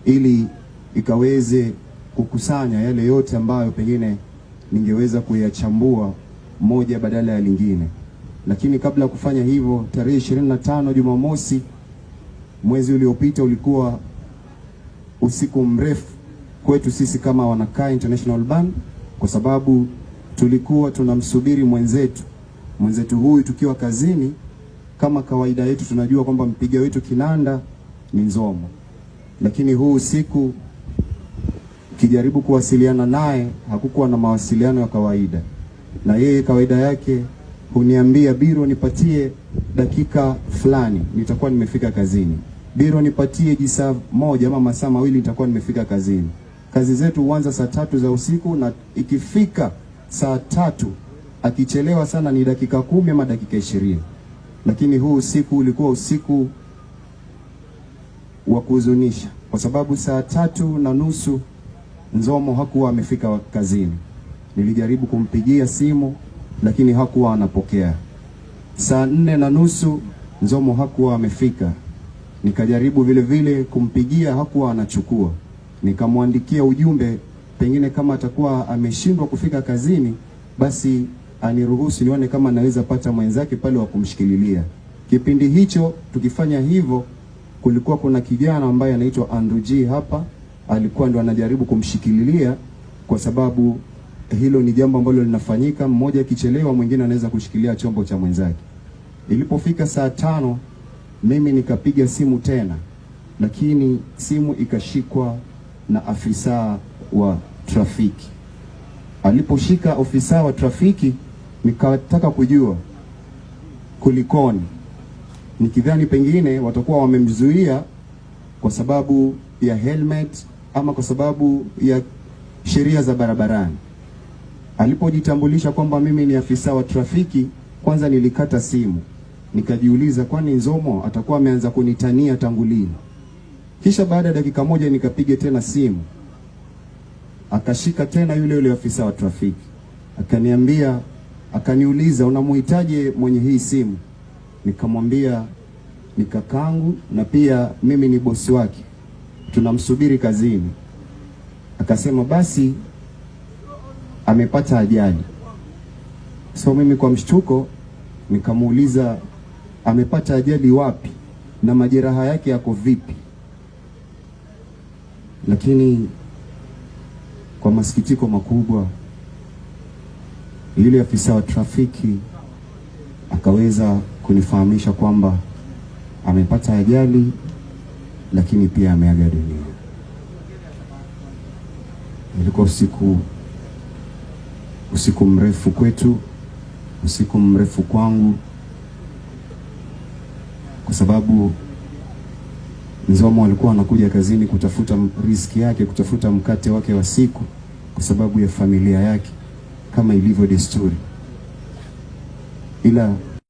ili ikaweze kukusanya yale yote ambayo pengine ningeweza kuyachambua moja badala ya lingine. Lakini kabla ya kufanya hivyo, tarehe 25 Jumamosi mwezi uliopita ulikuwa usiku mrefu kwetu sisi kama Wanakaa International Band, kwa sababu tulikuwa tunamsubiri mwenzetu huyu tukiwa kazini. Kama kawaida yetu tunajua kwamba mpiga wetu kinanda ni Nzomo, lakini huu usiku kijaribu kuwasiliana naye hakukuwa na mawasiliano ya kawaida, na yeye kawaida yake huniambia, Biro nipatie dakika fulani nitakuwa nimefika kazini, Biro nipatie jisaa moja ama masaa mawili nitakuwa nimefika kazini. Kazi zetu huanza saa 3 za usiku, na ikifika saa 3 akichelewa sana ni dakika 10 ama dakika 20. Lakini huu usiku ulikuwa usiku wa kuhuzunisha, kwa sababu saa 3:30 Nzomo hakuwa amefika kazini. Nilijaribu kumpigia simu lakini hakuwa anapokea. Saa 4:30 Nzomo hakuwa amefika. Nikajaribu vile vile kumpigia, hakuwa anachukua. Nikamwandikia ujumbe, pengine kama atakuwa ameshindwa kufika kazini, basi aniruhusu nione kama naweza pata mwenzake pale wa kumshikililia. Kipindi hicho tukifanya hivyo, kulikuwa kuna kijana ambaye anaitwa Andrew G hapa, alikuwa ndo anajaribu kumshikililia, kwa sababu hilo ni jambo ambalo linafanyika, mmoja akichelewa mwingine anaweza kushikilia chombo cha mwenzake. Ilipofika saa 5 mimi nikapiga simu tena, lakini simu ikashikwa na afisa wa trafiki. Aliposhika ofisa wa trafiki, nikataka kujua kulikoni, nikidhani pengine watakuwa wamemzuia kwa sababu ya helmet ama kwa sababu ya sheria za barabarani. Alipojitambulisha kwamba mimi ni afisa wa trafiki, kwanza nilikata simu, nikajiuliza kwani Nzomo atakuwa ameanza kunitania tangu lini? Kisha baada ya dakika moja nikapiga tena simu, akashika tena yule afisa wa trafiki, akaniambia, akaniuliza, unamuhitaji mwenye hii simu? Nikamwambia ni kakangu na pia mimi ni bosi wake, tunamsubiri kazini. Akasema basi amepata ajali. So mimi kwa mshtuko nikamuuliza amepata ajali wapi na majeraha yake yako vipi? Lakini kwa masikitiko makubwa, yule afisa wa trafiki akaweza kunifahamisha kwamba amepata ajali, lakini pia ameaga dunia. Ilikuwa usiku mrefu kwetu, usiku mrefu kwangu, kwa sababu Nzomo alikuwa anakuja kazini kutafuta riziki yake, kutafuta mkate wake wa siku kwa sababu ya familia yake kama ilivyo desturi. Ila